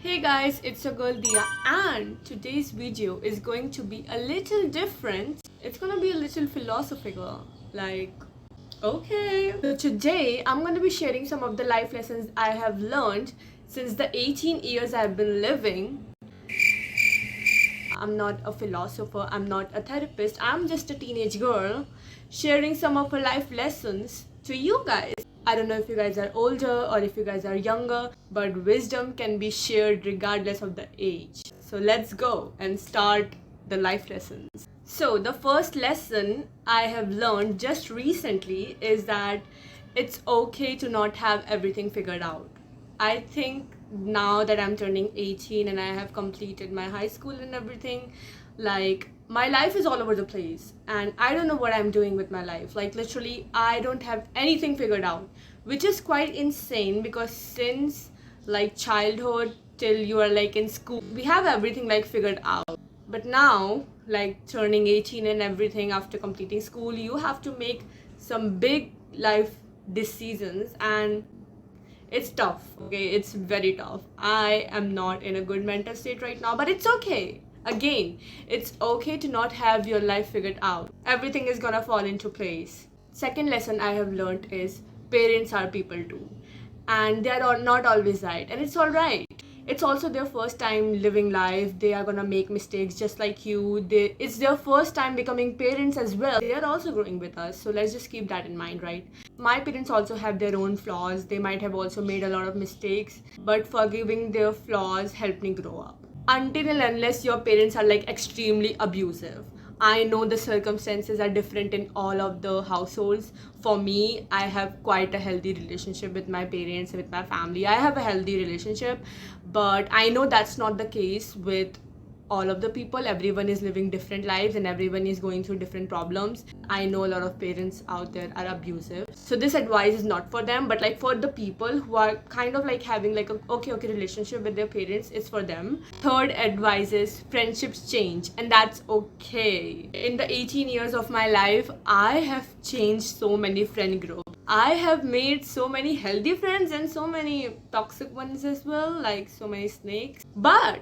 Hey guys, it's your girl Dia, and today's video is going to be a little different. It's gonna be a little philosophical. So today I'm gonna be sharing some of the life lessons I have learned since the 18 years I've been living. I'm not a philosopher, I'm not a therapist, I'm just a teenage girl sharing some of her life lessons to you guys. I don't know if you guys are older or if you guys are younger, but wisdom can be shared regardless of the age. So let's go and start the life lessons. So, the first lesson I have learned just recently is that it's okay to not have everything figured out. I think now that I'm turning 18 and I have completed my high school and everything, my life is all over the place and I don't know what I'm doing with my life. Like, literally, I don't have anything figured out, which is quite insane because since childhood till you are in school, we have everything figured out. But now, turning 18 and everything after completing school, you have to make some big life decisions and it's tough. Okay, it's very tough. I am not in a good mental state right now, but it's okay. Again, it's okay to not have your life figured out. Everything is gonna fall into place. Second lesson I have learned is parents are people too, and they are not always right, and it's all right. It's also their first time living life. They are gonna make mistakes just like you. It's their first time becoming parents as well. They are also growing with us, so let's just keep that in mind, right? My parents also have their own flaws. They might have also made a lot of mistakes, but forgiving their flaws helped me grow up. Until and unless your parents are extremely abusive. I know the circumstances are different in all of the households. For me, I have quite a healthy relationship with my parents, with my family. I have a healthy relationship, but I know that's not the case with all of the people. Everyone is living different lives and everyone is going through different problems. I know a lot of parents out there are abusive, so this advice is not for them, but for the people who are kind of having a okay relationship with their parents, it's for them. Third advice is friendships change, and that's okay. In the 18 years of my life, I have changed so many friend groups. I have made so many healthy friends and so many toxic ones as well, so many snakes, but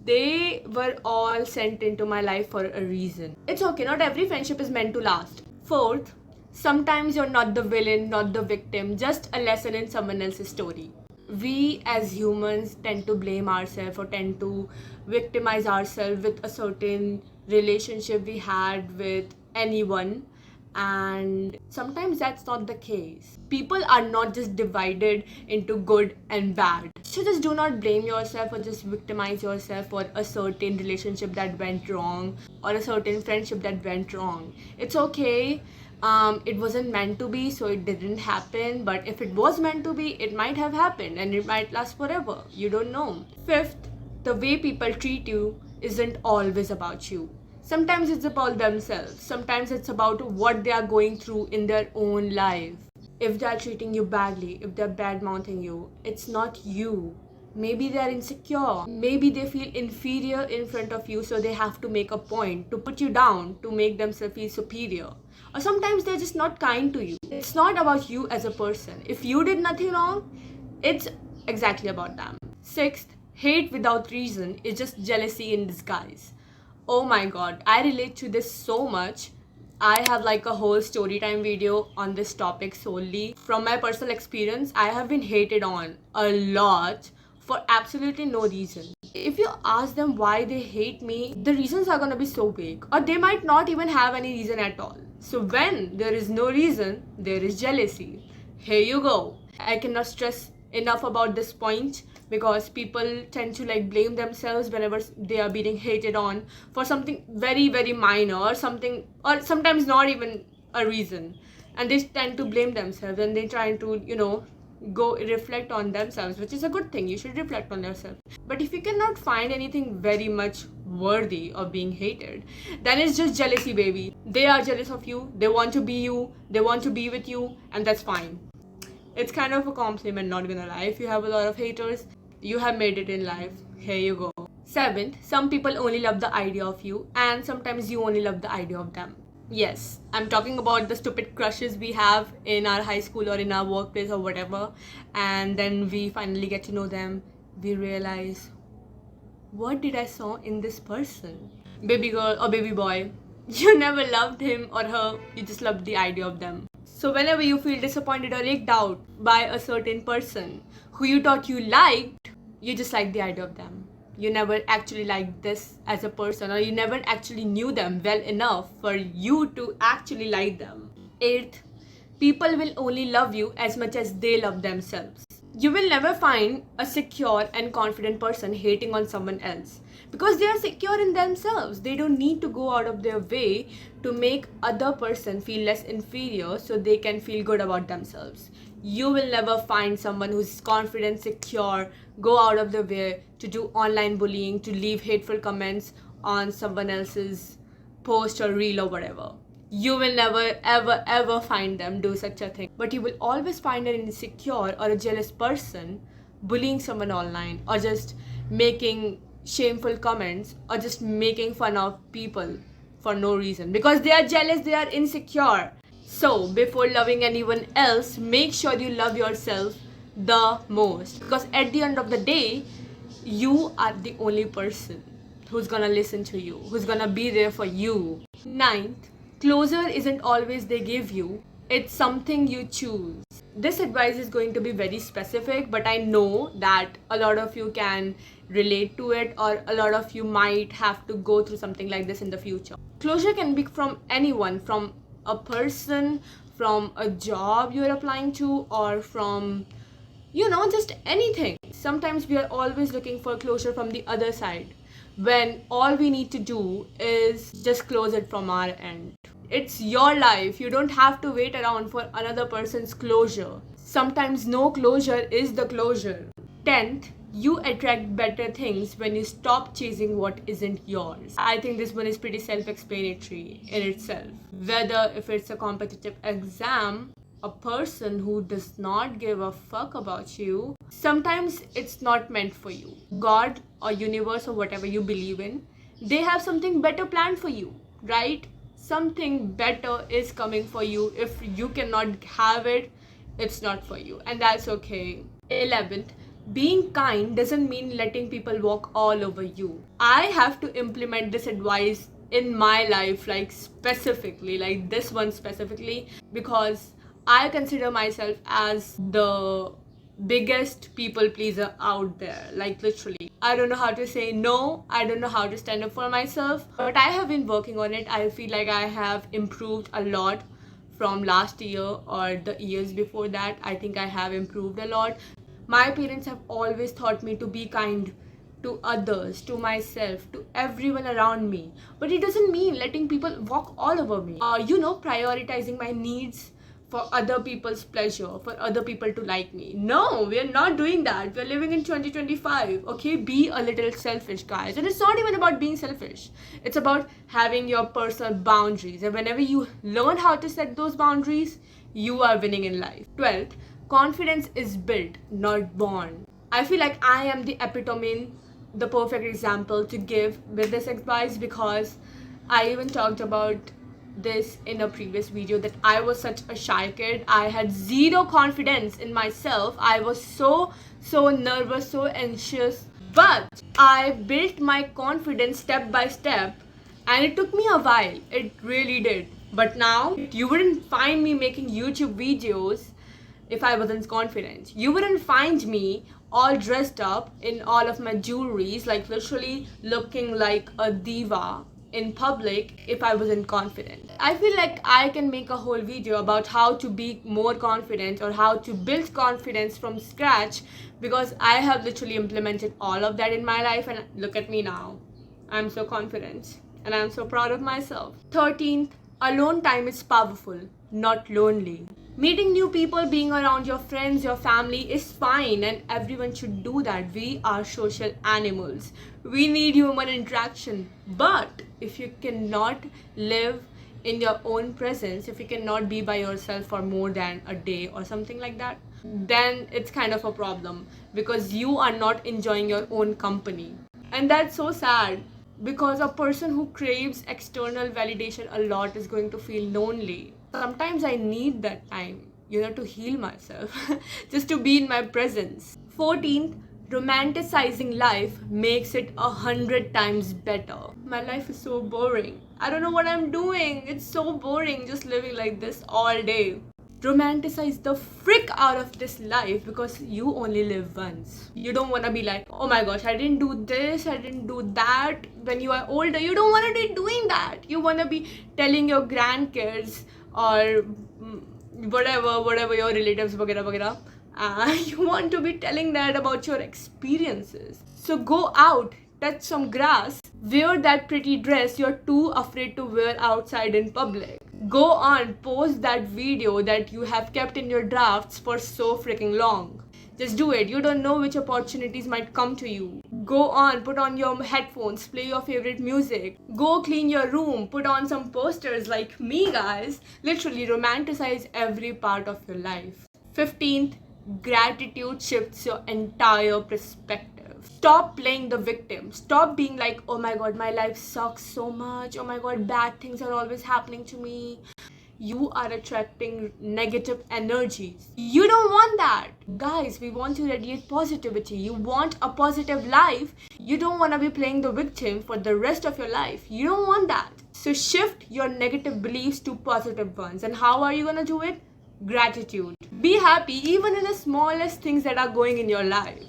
they were all sent into my life for a reason. It's okay, not every friendship is meant to last. Fourth, sometimes you're not the villain, not the victim, just a lesson in someone else's story. We as humans tend to blame ourselves or tend to victimize ourselves with a certain relationship we had with anyone, and sometimes that's not the case. People are not just divided into good and bad. So just do not blame yourself or just victimize yourself for a certain relationship that went wrong or a certain friendship that went wrong. It's okay. It wasn't meant to be, so it didn't happen. But if it was meant to be, it might have happened and it might last forever. You don't know. Fifth, the way people treat you isn't always about you. Sometimes it's about themselves. Sometimes it's about what they are going through in their own life. If they are treating you badly, if they're bad mouthing you, it's not you. Maybe they're insecure. Maybe they feel inferior in front of you, so they have to make a point to put you down to make themselves feel superior. Or sometimes they're just not kind to you. It's not about you as a person. If you did nothing wrong, it's exactly about them. Sixth, hate without reason is just jealousy in disguise. Oh my god, I relate to this so much. I have a whole story time video on this topic solely. From my personal experience, I have been hated on a lot for absolutely no reason. If you ask them why they hate me, the reasons are gonna be so vague, or they might not even have any reason at all. So when there is no reason, there is jealousy. Here you go. I cannot stress enough about this point because people tend to blame themselves whenever they are being hated on for something very very minor or something, or sometimes not even a reason, and they tend to blame themselves and they try to go reflect on themselves, which is a good thing. You should reflect on yourself. But if you cannot find anything very much worthy of being hated, then it's just jealousy, baby. They are jealous of you, they want to be you, they want to be with you, and that's fine. It's kind of a compliment, not gonna lie. If you have a lot of haters, you have made it in life. Here you go. Seventh, some people only love the idea of you, and sometimes you only love the idea of them. Yes, I'm talking about the stupid crushes we have in our high school or in our workplace or whatever, and then we finally get to know them. we realize, what did I saw in this person? Baby girl or baby boy, you never loved him or her, you just loved the idea of them. So whenever you feel disappointed or leaked out by a certain person who you thought you liked, you just like the idea of them. You never actually liked this as a person, or you never actually knew them well enough for you to actually like them. Eighth, people will only love you as much as they love themselves. You will never find a secure and confident person hating on someone else because they are secure in themselves. They don't need to go out of their way to make other person feel less inferior so they can feel good about themselves. You will never find someone who's confident, secure, go out of their way to do online bullying, to leave hateful comments on someone else's post or reel or whatever. You will never ever find them do such a thing. But you will always find an insecure or a jealous person bullying someone online, or just making shameful comments, or just making fun of people for no reason because they are jealous, they are insecure. So before loving anyone else, make sure you love yourself the most, because at the end of the day, you are the only person who's gonna listen to you, who's gonna be there for you. Ninth, closure isn't always they give you, it's something you choose. This advice is going to be very specific, but I know that a lot of you can relate to it, or a lot of you might have to go through something like this in the future. Closure can be from anyone, from a person, from a job you're applying to, or from, just anything. Sometimes we are always looking for closure from the other side, when all we need to do is just close it from our end. It's your life. You don't have to wait around for another person's closure. Sometimes no closure is the closure. 10th, you attract better things when you stop chasing what isn't yours. I think this one is pretty self-explanatory in itself. Whether if it's a competitive exam, a person who does not give a fuck about you, sometimes it's not meant for you. God or universe or whatever you believe in, they have something better planned for you, right? Something better is coming for you. If you cannot have it, it's not for you, and that's okay. 11th, being kind doesn't mean letting people walk all over you. I have to implement this advice in my life, like specifically, like this one specifically, because I consider myself as the biggest people pleaser out there. Like literally, I don't know how to say no, I don't know how to stand up for myself, but I have been working on it. I feel like I have improved a lot from last year or the years before that. I think I have improved a lot. My parents have always taught me to be kind to others, to myself, to everyone around me, but it doesn't mean letting people walk all over me. Prioritizing my needs for other people's pleasure, for other people to like me. No, we are not doing that. We are living in 2025. Okay, be a little selfish, guys. And it's not even about being selfish. It's about having your personal boundaries. And whenever you learn how to set those boundaries, you are winning in life. 12th, confidence is built, not born. I feel like I am the epitome, the perfect example to give with this advice, because I even talked about this in a previous video, that I was such a shy kid. I had zero confidence in myself. I was so nervous, so anxious, but I built my confidence step by step, and it took me a while. It really did. But now you wouldn't find me making YouTube videos if I wasn't confident. You wouldn't find me all dressed up in all of my jewelries, like literally looking like a diva in public, if I wasn't confident. I feel like I can make a whole video about how to be more confident, or how to build confidence from scratch, because I have literally implemented all of that in my life, and look at me now. I'm so confident and I'm so proud of myself. 13th, alone time is powerful, not lonely. Meeting new people, being around your friends, your family is fine, and everyone should do that. We are social animals. We need human interaction. But if you cannot live in your own presence, if you cannot be by yourself for more than a day or something like that, then it's kind of a problem, because you are not enjoying your own company. And that's so sad, because a person who craves external validation a lot is going to feel lonely. Sometimes I need that time, to heal myself, just to be in my presence. 14th, Romanticizing life makes it 100 times better. My life is so boring. I don't know what I'm doing. It's so boring just living like this all day. Romanticize the frick out of this life because you only live once. You don't want to be like, oh my gosh, I didn't do this, I didn't do that. When you are older, you don't want to be doing that. You want to be telling your grandkids or whatever your relatives वगैरह you want to be telling that about your experiences. So go out, touch some grass, wear that pretty dress you're too afraid to wear outside in public. Go on, post that video that you have kept in your drafts for so freaking long. Just do it. You don't know which opportunities might come to you. Go on, put on your headphones, play your favorite music. Go clean your room, put on some posters like me, guys. Literally romanticize every part of your life. 15th, gratitude shifts your entire perspective. Stop playing the victim. Stop being like, oh my god, my life sucks so much. Oh my god, bad things are always happening to me. You are attracting negative energies. You don't want that. Guys, we want to radiate positivity. You want a positive life. You don't want to be playing the victim for the rest of your life. You don't want that. So shift your negative beliefs to positive ones. And how are you going to do it? Gratitude. Be happy even in the smallest things that are going in your life.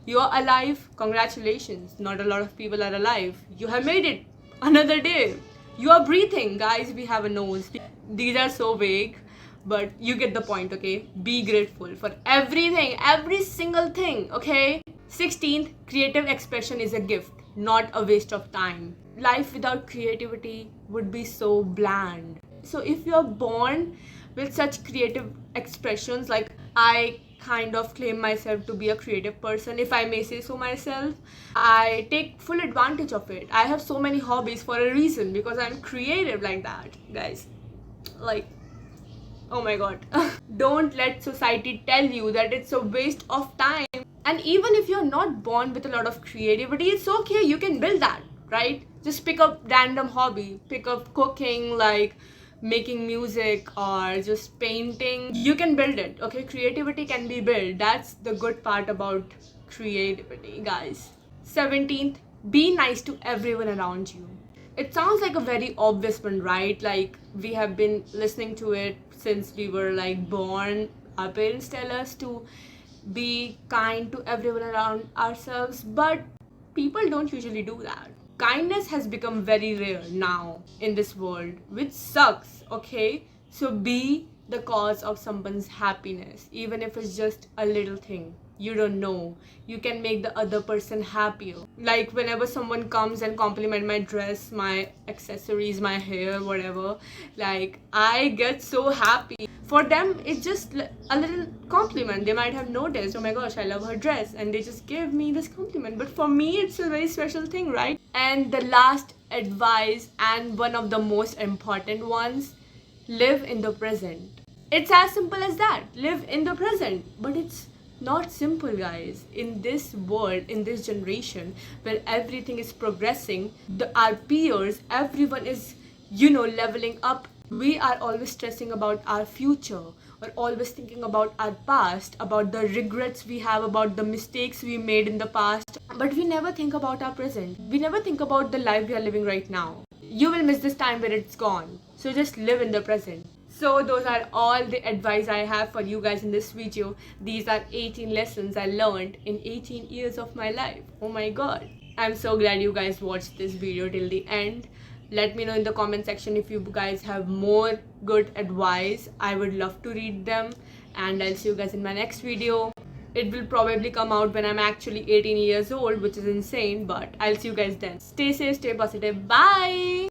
You are alive. Congratulations. Not a lot of people are alive. You have made it another day. You are breathing. Guys, we have a nose. These are so vague, but you get the point, okay? Be grateful for everything, every single thing, okay? 16th, creative expression is a gift, not a waste of time. Life without creativity would be so bland. So if you're born with such creative expressions, like I kind of claim myself to be a creative person, if I may say so myself, I take full advantage of it. I have so many hobbies for a reason, because I'm creative like that, guys. Like, oh my god. Don't let society tell you that it's a waste of time. And even if you're not born with a lot of creativity, it's okay, you can build that, right? Just pick up random hobby, pick up cooking, like making music, or just painting. You can build it, okay? Creativity can be built. That's the good part about creativity, guys. 17th, be nice to everyone around you. It sounds like a very obvious one, right? Like, we have been listening to it since we were like born. Our parents tell us to be kind to everyone around ourselves, but people don't usually do that. Kindness has become very rare now in this world, which sucks, okay? So be the cause of someone's happiness, even if it's just a little thing. You don't know. You can make the other person happier. Like whenever someone comes and compliment my dress, my accessories, my hair, whatever, like I get so happy. For them, it's just a little compliment. They might have noticed, oh my gosh, I love her dress, and they just gave me this compliment. But for me, it's a very special thing, right? And the last advice, and one of the most important ones, live in the present. It's as simple as that. Live in the present. But it's not simple, guys. In this world, in this generation where everything is progressing, our peers, everyone is, leveling up. We are always stressing about our future, or always thinking about our past, about the regrets we have, about the mistakes we made in the past. But we never think about our present. We never think about the life we are living right now. You will miss this time when it's gone. So just live in the present. So those are all the advice I have for you guys in this video. These are 18 lessons I learned in 18 years of my life. Oh my god. I'm so glad you guys watched this video till the end. Let me know in the comment section if you guys have more good advice. I would love to read them. And I'll see you guys in my next video. It will probably come out when I'm actually 18 years old, which is insane. But I'll see you guys then. Stay safe, stay positive. Bye!